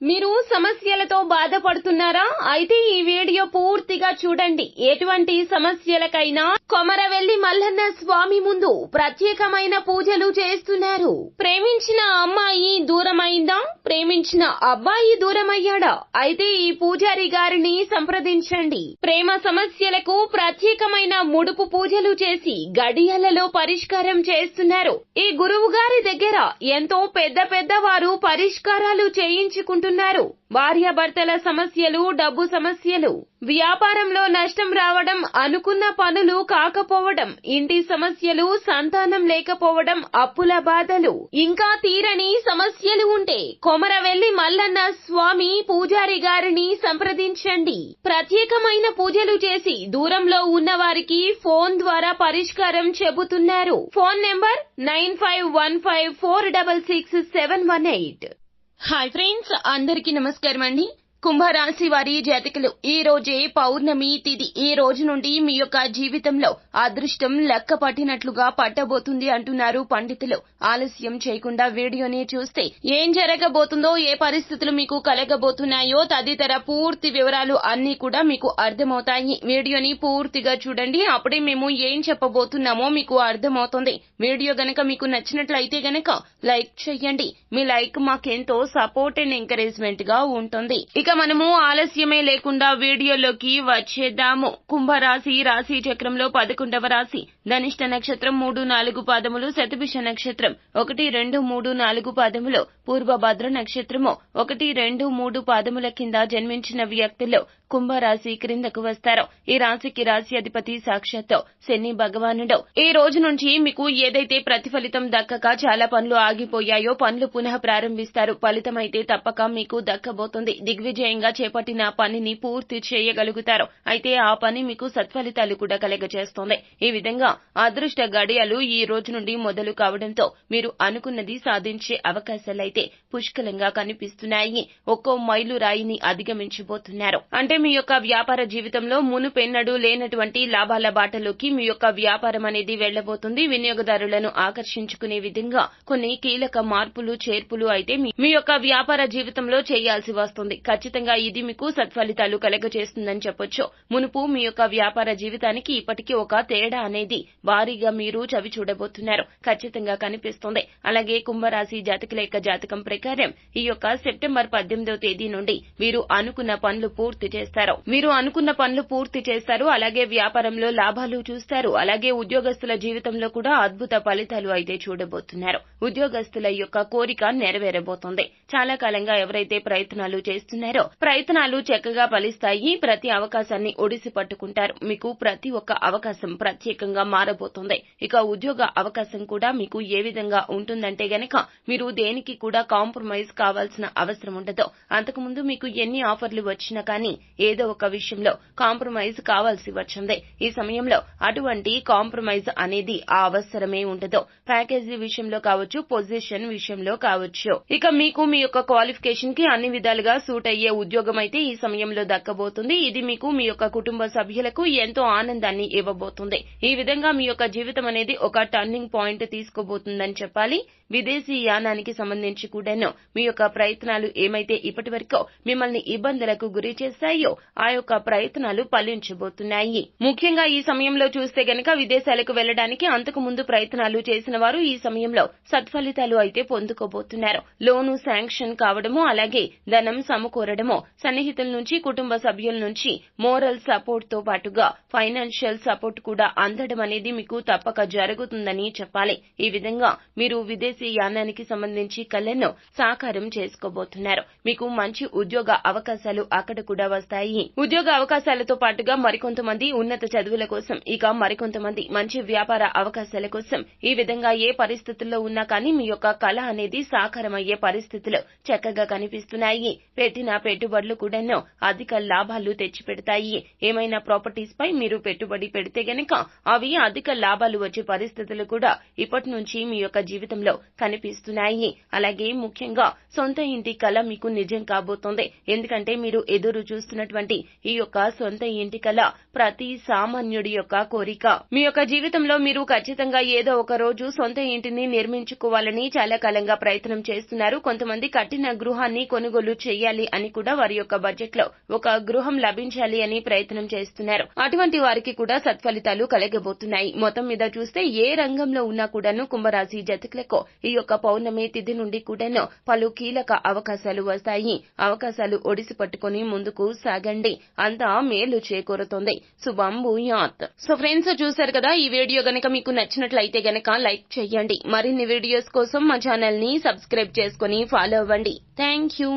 మీరు సమస్యలతో బాధపడుతున్నారా? అయితే ఈ వీడియో పూర్తిగా చూడండి. ఎటువంటి సమస్యలకైనా కొమరవెల్లి మల్లన్న స్వామి ముందు ప్రత్యేకమైన పూజలు చేస్తున్నారు. ప్రేమించిన అమ్మాయి దూరమైందా? ప్రేమించిన అబ్బాయి దూరమయ్యాడా? అయితే ఈ పూజారి గారిని సంప్రదించండి. ప్రేమ సమస్యలకు ప్రత్యేకమైన ముడుపు పూజలు చేసి గడియలలో పరిష్కారం చేస్తున్నారు. ఈ గురువు గారి దగ్గర ఎంతో పెద్ద వారు పరిష్కారాలు చేయించుకుంటున్నారు. భార్యాభర్తల సమస్యలు, డబ్బు సమస్యలు, వ్యాపారంలో నష్టం రావడం, అనుకున్న పనులు కాకపోవడం, ఇంటి సమస్యలు, సంతానం లేకపోవడం, అప్పుల బాధలు, ఇంకా తీరని సమస్యలు ఉంటే కొమరవెల్లి మల్లన్న స్వామి పూజారి గారిని సంప్రదించండి. ప్రత్యేకమైన పూజలు చేసి దూరంలో ఉన్న వారికి ఫోన్ ద్వారా పరిష్కారం చెబుతున్నారు. Phone number 9515466718. హాయ్ ఫ్రెండ్స్, అందరికీ నమస్కారం అండి. కుంభరాశి వారి జాతకులు, ఈ రోజే పౌర్ణమి తిథి. ఈ రోజు నుండి మీ యొక్క జీవితంలో అదృష్టం లెక్క పట్టినట్లుగా పట్టబోతుంది అంటున్నారు పండితులు. ఆలస్యం చేయకుండా వీడియోని చూస్తే ఏం జరగబోతుందో, ఏ పరిస్థితులు మీకు కలగబోతున్నాయో తదితర పూర్తి వివరాలు అన్ని కూడా మీకు అర్థమవుతాయి. వీడియోని పూర్తిగా చూడండి, అప్పుడే మేము ఏం చెప్పబోతున్నామో మీకు అర్థమవుతుంది. వీడియో గనక మీకు నచ్చినట్లయితే గనక లైక్ చేయండి. మీ లైక్ మాకెంతో సపోర్ట్ అండ్ ఎంకరేజ్మెంట్ గా ఉంటుంది. ఇక మనము ఆలస్యమే లేకుండా వీడియోలోకి వచ్చేద్దాము. కుంభరాశి రాశి చక్రంలో 11వ రాశి. ధనిష్ట నక్షత్రం 3-4 పాదములు, శతభిష నక్షత్రం 1, 2, 3, 4 పాదములు, పూర్వభద్ర నక్షత్రము 1, 2, 3 పాదముల కింద జన్మించిన వ్యక్తులు కుంభరాశి క్రిందకు వస్తారు. ఈ రాశికి రాశి అధిపతి సాక్షాత్ శని భగవానుడు. ఈ రోజు నుంచి మీకు ఏదైతే ప్రతిఫలితం దక్కక చాలా పనులు ఆగిపోయాయో పనులు పునః ప్రారంభిస్తారు. ఫలితమైతే తప్పక మీకు దక్కబోతుంది. దిగ్విజయంగా చేపట్టిన పనిని పూర్తి చేయగలుగుతారు. అయితే ఆ పని మీకు సత్ఫలితాలు కూడా కలగజేస్తోంది. ఈ విధంగా అదృష్ట గడియలు ఈ రోజు నుండి మొదలు కావడంతో మీరు అనుకున్నది సాధించే అవకాశాలైతే పుష్కలంగా కనిపిస్తున్నాయి. ఒక్కో మైలు రాయిని అధిగమించబోతున్నారు. అంటే మీ యొక్క వ్యాపార జీవితంలో మునుపెన్నడూ లేనటువంటి లాభాల బాటలోకి మీ యొక్క వ్యాపారం అనేది వెళ్లబోతుంది. వినియోగదారులను ఆకర్షించుకునే విధంగా కొన్ని కీలక మార్పులు, చేర్పులు అయితే మీ యొక్క వ్యాపార జీవితంలో చేయాల్సి వస్తుంది. ఖచ్చితంగా ఇది మీకు సత్ఫలితాలు కలగజేస్తుందని చెప్పొచ్చు. మునుపు మీ యొక్క వ్యాపార జీవితానికి ఇప్పటికీ ఒక తేడా అనేది భారీగా మీరు చవి చూడబోతున్నారు. ఖచ్చితంగా కనిపిస్తుంది. అలాగే కుంభరాశి జాతకుల యొక్క జాతకం ప్రకారం ఈ యొక్క సెప్టెంబర్ 18వ తేదీ నుండి వీరు అనుకున్న పనులు పూర్తి చేస్తారు. అలాగే వ్యాపారంలో లాభాలు చూస్తారు. అలాగే ఉద్యోగస్తుల జీవితంలో కూడా అద్భుత ఫలితాలు అయితే చూడబోతున్నారు. ఉద్యోగస్తుల యొక్క కోరిక నెరవేరబోతోంది. చాలా కాలంగా ఎవరైతే ప్రయత్నాలు చేస్తున్నారో ప్రయత్నాలు చక్కగా ఫలిస్తాయి. ప్రతి అవకాశాన్ని ఒడిసి పట్టుకుంటారు. మీకు ప్రతి ఒక్క అవకాశం ప్రత్యేకంగా మారబోతోంది. ఇక ఉద్యోగ అవకాశం కూడా మీకు ఏ విధంగా ఉంటుందంటే గనక మీరు దేనికి కూడా కాంప్రమైజ్ కావాల్సిన అవసరం ఉండదు. అంతకుముందు మీకు ఎన్ని ఆఫర్లు వచ్చినా కానీ ఏదో ఒక విషయంలో కాంప్రమైజ్ కావాల్సి వచ్చింది. ఈ సమయంలో అటువంటి కాంప్రమైజ్ అనేది ఆ అవసరమే ఉండదు. ప్యాకేజీ విషయంలో కావచ్చు, పొజిషన్ విషయంలో కావచ్చు. ఇక మీకు మీ యొక్క క్వాలిఫికేషన్ కి అన్ని విధాలుగా సూట్ అయ్యే ఉద్యోగం అయితే ఈ సమయంలో దక్కబోతుంది. ఇది మీకు మీ యొక్క కుటుంబ సభ్యులకు ఎంతో ఆనందాన్ని ఇవ్వబోతుంది. ఈ విధంగా మీ యొక్క జీవితం అనేది ఒక టర్నింగ్ పాయింట్ తీసుకోబోతుందని చెప్పాలి. విదేశీ యానానికి సంబంధించి కూడాను మీ యొక్క ప్రయత్నాలు ఏమైతే ఇప్పటి వరకు మిమ్మల్ని ఇబ్బందులకు గురి చేశాయో ఆ యొక్క ప్రయత్నాలు ఫలించబోతున్నాయి. ముఖ్యంగా ఈ సమయంలో చూస్తే గనక విదేశాలకు వెళ్లడానికి అంతకు ముందు ప్రయత్నాలు చేసిన వారు ఈ సమయంలో సత్ఫలితాలు అయితే పొందుకోబోతున్నారు. లోను శాంక్షన్ కావడము, అలాగే ధనం సమకూరడము, సన్నిహితుల నుంచి, కుటుంబ సభ్యుల నుంచి మోరల్ సపోర్ట్ తో పాటుగా ఫైనాన్షియల్ సపోర్ట్ కూడా అందడం అనేది మీకు తప్పక జరుగుతుందని చెప్పాలి. ఈ విధంగా మీరు విదేశీ యానానికి సంబంధించి కలను సాకారం చేసుకోబోతున్నారు. మీకు మంచి ఉద్యోగ అవకాశాలు అక్కడ కూడా వస్తాయి. ఉద్యోగ అవకాశాలతో పాటుగా మరికొంతమంది ఉన్నత చదువుల కోసం, ఇక మరికొంతమంది మంచి వ్యాపార అవకాశాల కోసం ఈ విధంగా ఏ పరిస్థితుల్లో ఉన్నా కానీ మీ యొక్క కళ అనేది సాకారమయ్యే పరిస్థితులు చక్కగా కనిపిస్తున్నాయి. పెట్టిన పెట్టుబడులు కూడాను అధిక లాభాలు తెచ్చిపెడతాయి. ఏమైనా ప్రాపర్టీస్ పై మీరు పెట్టుబడి పెడితే గనక అవి అధిక లాభాలు వచ్చే పరిస్థితులు కూడా ఇప్పటి నుంచి మీ యొక్క జీవితంలో కనిపిస్తున్నాయి. అలాగే ముఖ్యంగా సొంత ఇంటి కల మీకు నిజం కాబోతోంది. ఎందుకంటే మీరు ఎదురు చూస్తున్నటువంటి ఈ యొక్క సొంత ఇంటి కల ప్రతి సామాన్యుడి యొక్క కోరిక. మీ యొక్క జీవితంలో మీరు ఖచ్చితంగా ఏదో ఒక రోజు సొంత ఇంటిని నిర్మించుకోవాలని చాలా కాలంగా ప్రయత్నం చేస్తున్నారు. కొంతమంది కట్టిన గృహాన్ని కొనుగోలు చేయాలి అని కూడా వారి యొక్క బడ్జెట్ లో ఒక గృహం లభించాలి అని ప్రయత్నం చేస్తున్నారు. అటువంటి వారికి కూడా సత్ఫలితాలు కలగబోతున్నాయి. మొత్తం మీద చూస్తే ఏ రంగంలో ఉన్నా కూడాను కుంభరాశి జాతకులకు ఈ యొక్క పౌర్ణమి తిథి నుండి కూడాను పలు కీలక అవకాశాలు వస్తాయి. అవకాశాలు ఒడిసి పట్టుకుని ముందుకు సాగండి. అంతా మేలు చేకూరుతుంది. శుభం భూయాత్. సో ఫ్రెండ్స్, చూశారు కదా, ఈ వీడియో గనక మీకు నచ్చినట్లయితే గనక లైక్ చేయండి. మరిన్ని వీడియోస్ కోసం మా ఛానల్ ని సబ్స్క్రైబ్ చేసుకుని ఫాలో అవ్వండి. Thank you.